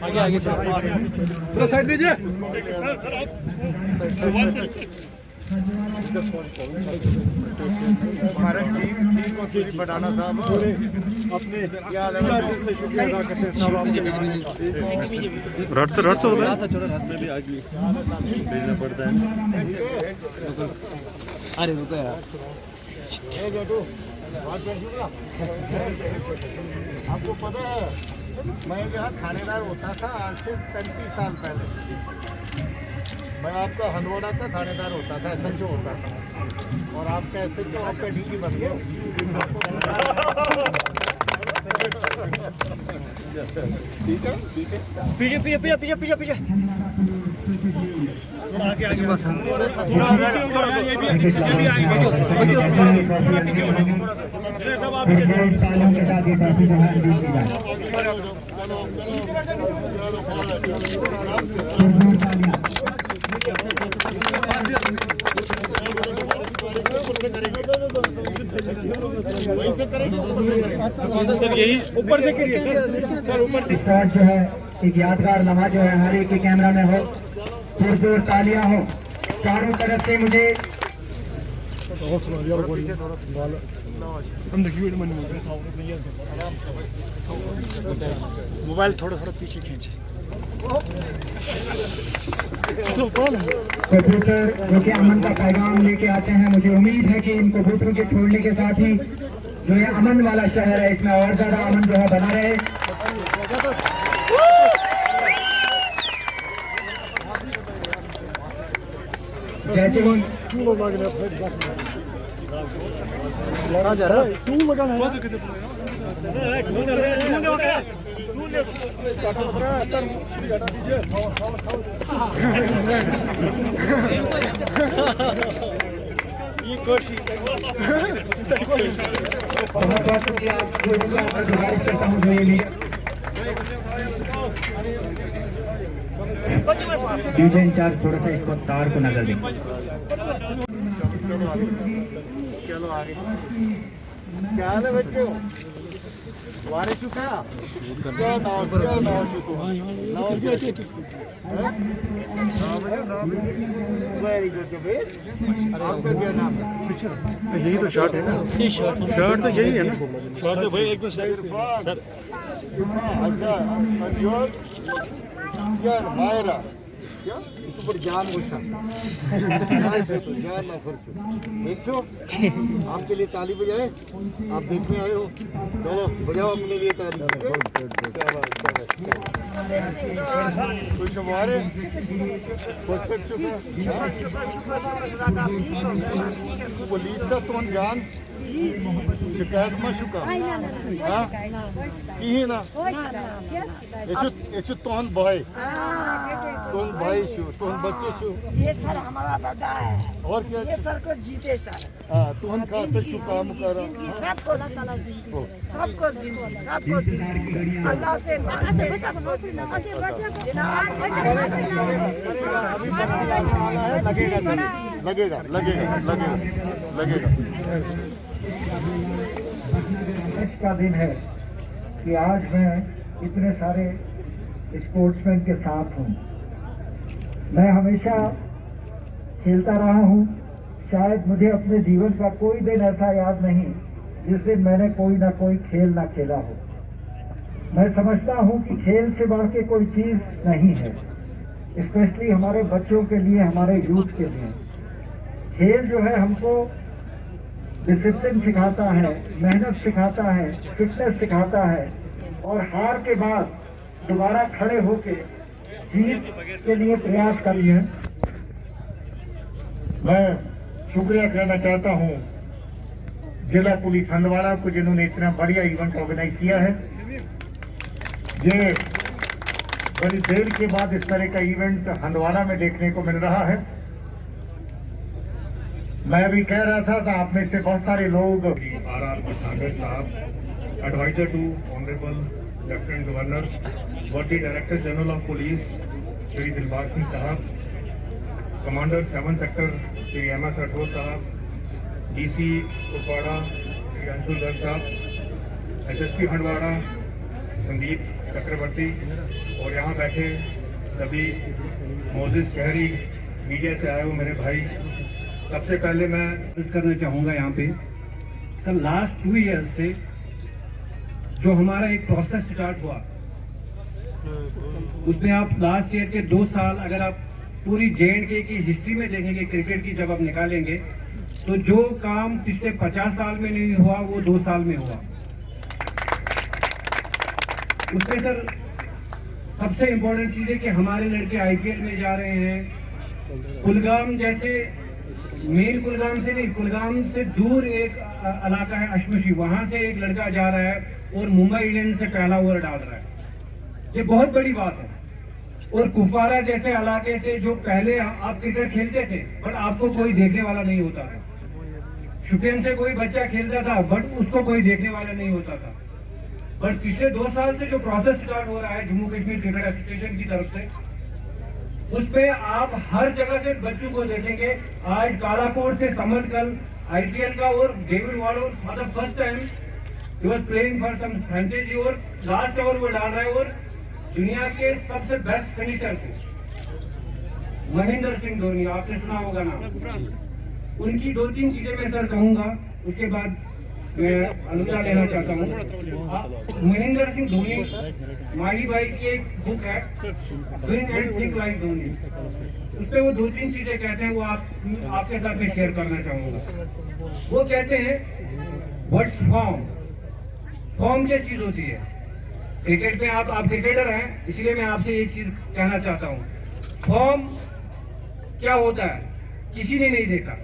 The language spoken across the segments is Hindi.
आगे आगे चलो, थोड़ा साइड दीजिए। हमारे टीम को थोड़ी बढ़ाना साहब अपने याद से शुक्रिया अदा करते हैं साहब। रट से होता है रास्ता छोड़ो, रास्ता भी आगे भेजना पड़ता है। अरे रुको यार, आपको पता है मैं यहाँ थानेदार होता था आज से 35 साल पहले। मैं आपका हंदवाड़ा का थानेदार होता था, SHO होता था, और आपका SHO आपका DG बन गया। ठीक है ठीक है, पीछे पीछे पीछे पीछे पीछे पीछे आगे आगे सर यही ऊपर से करिए सर ऊपर से। स्पॉट जो है एक यादगार लम्हा जो है हर एक के कैमरा में हो, जोर तालियां हो चारों तरफ से। मुझे मोबाइल थोड़ा थोड़ा पीछे खींचे। कबूतर जो कि अमन का पैगाम लेके आते हैं, मुझे उम्मीद है कि इन कबूतरों के छोड़ने के साथ ही जो ये अमन वाला शहर है इसमें और ज्यादा अमन जो है बना रहे। जय जवान। लगा जा रहा है। बहुत शुक्रिया गुजारिश करता हूँ जो ये डीजे इंचार्ज थोड़ा सा इसको तार को नजर दें। चलो आगे। क्या हाल है बच्चों? वारे चुका क्या नाव चुको वेरी गुड आपका क्या नाम है? यही तो शर्ट है ना, शर्ट तो यही है ना। शर्ट तो भाई एक तो सर अच्छा क्या मायरा क्या ऊपर जान गुस्सा जान ना फर्क एक सौ आपके लिए ताली बजाए, आप देखने आए हो, चलो बजाओ अपने लिए ताली। कुछ हमारे पुलिस से तुम जान शिकायत में शुका की ना ये तोहन भाई तुम बच्चे शु ये सर हमारा दादा है और क्या ये सर को जीते सर। हाँ तुम खाते शु काम करो सबको सबको अल्लाह से लगेगा। का दिन है कि आज मैं इतने सारे स्पोर्ट्समैन के साथ हूँ। मैं हमेशा खेलता रहा हूँ, शायद मुझे अपने जीवन का कोई दिन ऐसा याद नहीं जिस दिन मैंने कोई ना कोई खेल ना खेला हो। मैं समझता हूँ कि खेल से बढ़ के कोई चीज नहीं है, स्पेशली हमारे बच्चों के लिए, हमारे यूथ के लिए। खेल जो है हमको डिसिप्लिन सिखाता है, मेहनत सिखाता है, फिटनेस सिखाता है, और हार के बाद दोबारा खड़े होके जीत के लिए प्रयास करिए। मैं शुक्रिया कहना चाहता हूँ जिला पुलिस हंदवाड़ा को, जिन्होंने इतना बढ़िया इवेंट ऑर्गेनाइज किया है। ये बड़ी देर के बाद इस तरह का इवेंट हंदवाड़ा में देखने को मिल रहा है। मैं भी कह रहा था कि आप में से बहुत सारे लोग RR Sagar sahab, adviser to honourable lieutenant governor, वर्दी director general of police Shri Dilbag Singh sahab, commander 7 sector Shri MS Rathore sahab, DC Kupwara Shri Anshul Garg साहब, SSP हंदवाड़ा संदीप चक्रवर्ती और यहाँ बैठे सभी मोजिस शहरी मीडिया से आए हो मेरे भाई, सबसे पहले मैं करना चाहूँगा यहाँ पे सर लास्ट 2 ईयर्स से जो हमारा एक प्रोसेस स्टार्ट हुआ उसमें आप लास्ट ईयर के 2 साल अगर आप पूरी J&K की हिस्ट्री में देखेंगे क्रिकेट की, जब आप निकालेंगे तो जो काम पिछले 50 साल में नहीं हुआ वो 2 साल में हुआ। उसमें सर सबसे इम्पोर्टेंट चीज है कि हमारे लड़के IPL में जा रहे हैं। कुलगाम जैसे मेन कुलगाम से नहीं, कुलगाम से दूर एक इलाका है अशमशी, वहां से एक लड़का जा रहा है और मुंबई इंडियंस से पहला ओवर डाल रहा है। ये बहुत बड़ी बात है। और कुपवारा जैसे इलाके से जो पहले आप क्रिकेट खेलते थे बट आपको कोई देखने वाला नहीं होता था, शुपियन से कोई बच्चा खेलता था बट उसको कोई देखने वाला नहीं होता था, बट पिछले 2 साल से जो प्रोसेस स्टार्ट हो रहा है जम्मू कश्मीर क्रिकेट एसोसिएशन की तरफ से, उसपे आप हर जगह से बच्चों को देखेंगे। आज कालाकोट से समर कल IPL का और David Warner for the first time ही was playing for some franchisee और लास्ट ओवर वो डाल रहा है। और दुनिया के सबसे बेस्ट फिनिशर को महेंद्र सिंह धोनी, आपने सुना होगा ना, उनकी 2-3 चीजें मैं सर कहूंगा, उसके बाद मैं अनुजा लेना चाहता हूँ। महेंद्र सिंह धोनी माही भाई की एक बुक है win and think like Dhoni, उसपे वो 2-3 चीजें कहते हैं, वो आपके साथ में शेयर करना चाहूंगा। वो कहते हैं व्हाट्स फॉर्म, फॉर्म क्या चीज होती है क्रिकेट में। आप क्रिकेटर हैं इसलिए मैं आपसे एक चीज कहना चाहता हूँ, फॉर्म क्या होता है किसी ने नहीं देखा।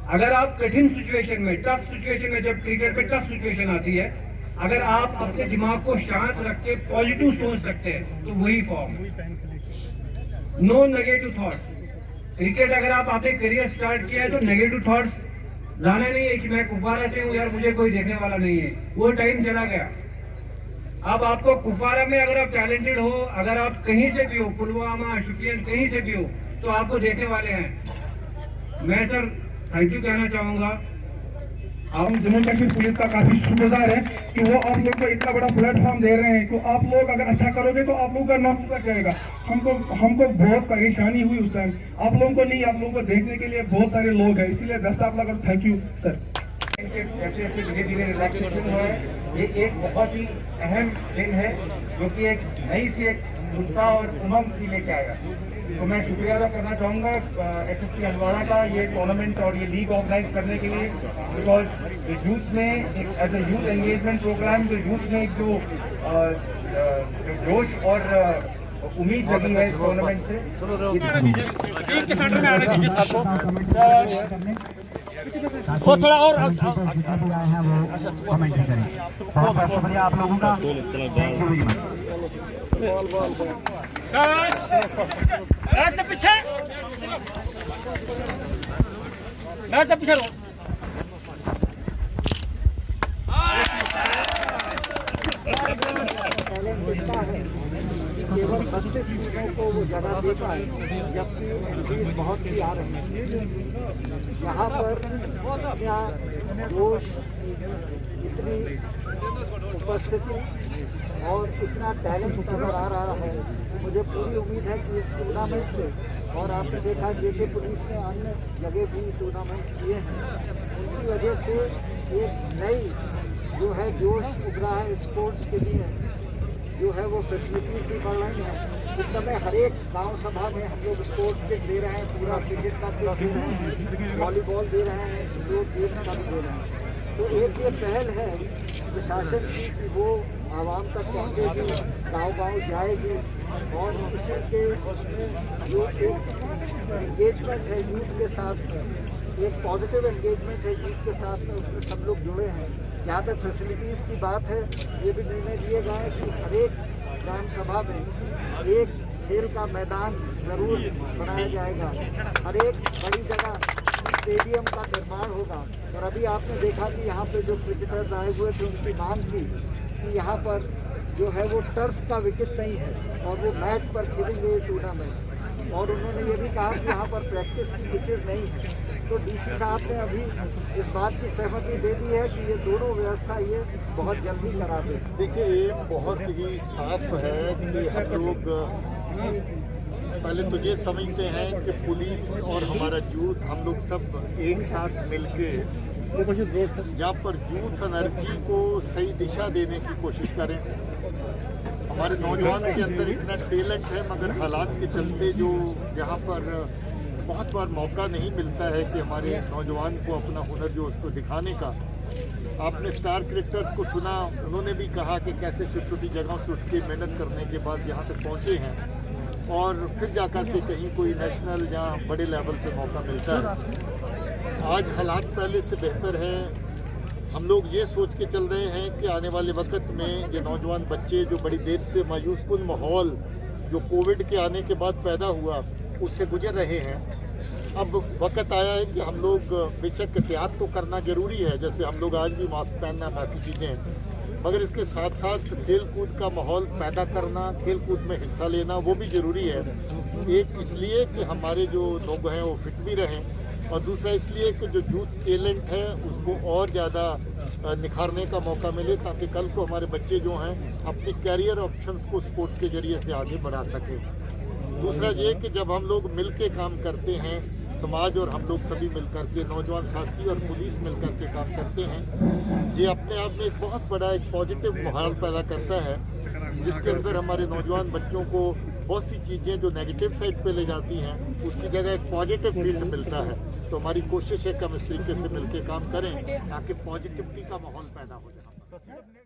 अगर आप कठिन सिचुएशन में, टफ सिचुएशन में, जब क्रिकेट में टफ सिचुएशन आती है, अगर आप अपने दिमाग को शांत रख के पॉजिटिव सोच सकते हैं तो वही form. No negative thoughts. Cricket अगर आप आपने करियर स्टार्ट किया है तो नेगेटिव थॉट्स लाना नहीं है कि मैं कुपवारा से हूँ यार मुझे कोई देखने वाला नहीं है, वो टाइम चला गया। अब आपको कुपवारा में अगर आप टैलेंटेड हो, अगर आप कहीं से भी हो, पुलवामा शुपियन कहीं से भी हो, तो आपको देखने वाले हैं। मैं सर थैंक यू कहना चाहूंगा। हम जम्मू कश्मीर पुलिस का काफी शुक्रगुजार है कि वो आप लोग को इतना बड़ा प्लेटफॉर्म दे रहे हैं। तो आप लोग अगर अच्छा करोगे तो आप लोगों का नाम ऊपर जाएगा। हमको बहुत परेशानी हुई उस टाइम, आप लोगों को नहीं, आप लोगों को देखने के लिए बहुत सारे लोग हैं, इसीलिए बेस्ट आप लोग थैंक यू सर। जैसे धीरे धीरे रिलैक्सेशन हुआ है, ये एक बहुत ही अहम दिन है जो कि एक नई सी एक उत्साह और उमंग सी लेके आएगा। तो मैं शुक्रिया अदा करना चाहूँगा SSP हंदवाड़ा का ये टूर्नामेंट और ये लीग ऑर्गेनाइज करने के लिए, बिकॉज यूथ में एक as a youth engagement program, जो यूथ में एक जो जोश और उम्मीद लगी है इस टूर्नामेंट से। और थोड़ा और आए हैं वो कमेंट करें। बहुत बहुत शुक्रिया आप लोगों का, थैंक यू वेरी मच। से पीछे से पीछे लो। केवल 32 चीजों को वो जगह दे पाए, जबकि चीज बहुत सी आ रही है। यहाँ पर क्या जोश, इतनी उपस्थिति और इतना टैलेंट नजर आ रहा है। मुझे पूरी उम्मीद है कि इस टूर्नामेंट से, और आपने देखा JK पुलिस ने अन्य जगह भी टूर्नामेंट्स किए हैं, उनकी वजह से एक नई जो है जोश उभरा है स्पोर्ट्स के लिए, जो है वो फैसिलिटीज भी बढ़ रही हैं। इस समय हर एक गाँव सभा में हम लोग स्पोर्ट्स किट दे रहे हैं, पूरा क्रिकेट का किट दे रहे हैं, वॉलीबॉल दे रहे हैं, जो गेम का भी दे रहे हैं। तो एक ये पहल है प्रशासन की कि वो आवाम तक पहुँचेगी, गाँव-गाँव जाएगी, और इसी के जो एक एंगेजमेंट है यूथ के साथ, एक पॉजिटिव एंगेजमेंट है यूथ के साथ में, उसमें सब लोग जुड़े हैं। जहाँ तक फैसिलिटीज़ की बात है, ये भी निर्णय लिए गए कि हर एक ग्राम सभा में एक खेल का मैदान जरूर बनाया जाएगा, हर एक बड़ी जगह स्टेडियम का निर्माण होगा। और अभी आपने देखा कि यहाँ पे जो क्रिकेटर्स आए हुए थे उनकी मांग थी कि यहाँ पर जो है वो टर्फ का विकेट नहीं है और वो मैट पर खेलेंगे टूर्नामेंट, और उन्होंने ये भी कहा कि यहाँ पर प्रैक्टिस पिचेस नहीं है। तो डीसी साहब ने अभी इस बात की सहमति दे दी है कि ये दोनों व्यवस्था ये बहुत जल्दी करा दे। देखिए, ये बहुत ही साफ है कि हम लोग पहले तो ये समझते हैं कि पुलिस और हमारा यूथ, हम लोग सब एक साथ मिलके यहाँ पर यूथ एनर्जी को सही दिशा देने की कोशिश करें। हमारे नौजवान के अंदर इतना टैलेंट है, मगर हालात के चलते जो यहाँ पर बहुत बार मौका नहीं मिलता है कि हमारे नौजवान को अपना हुनर जो उसको दिखाने का। आपने स्टार क्रिकेटर्स को सुना, उन्होंने भी कहा कि कैसे छोटी छोटी जगहों से उठ के मेहनत करने के बाद यहाँ तक पहुँचे हैं और फिर जाकर के कहीं कोई नेशनल या बड़े लेवल पे मौका मिलता है। आज हालात पहले से बेहतर है। हम लोग ये सोच के चल रहे हैं कि आने वाले वक्त में ये नौजवान बच्चे जो बड़ी देर से मायूसकुन माहौल जो कोविड के आने के बाद पैदा हुआ उससे गुजर रहे हैं, अब वक्त आया है कि हम लोग बेशक एहतियात तो करना ज़रूरी है, जैसे हम लोग आज भी मास्क पहनना बाकी चीज़ें, मगर इसके साथ साथ खेल कूद का माहौल पैदा करना, खेल कूद में हिस्सा लेना वो भी ज़रूरी है। एक इसलिए कि हमारे जो लोग हैं वो फिट भी रहें, और दूसरा इसलिए कि जो यूथ टैलेंट है उसको और ज़्यादा निखारने का मौका मिले, ताकि कल को हमारे बच्चे जो हैं अपने कैरियर ऑप्शंस को स्पोर्ट्स के ज़रिए से आगे बढ़ा सकें। दूसरा ये कि जब हम लोग मिल के काम करते हैं, समाज और हम लोग सभी मिलकर के, नौजवान साथी और पुलिस मिलकर के काम करते हैं, ये अपने आप में एक बहुत बड़ा एक पॉजिटिव माहौल पैदा करता है, जिसके अंदर हमारे नौजवान बच्चों को बहुत सी चीज़ें जो नेगेटिव साइड पे ले जाती हैं उसकी जगह एक पॉजिटिव फील्ड मिलता है। तो हमारी कोशिश है कि हम इस तरीके से मिलकर काम करें ताकि पॉजिटिविटी का माहौल पैदा हो जाए।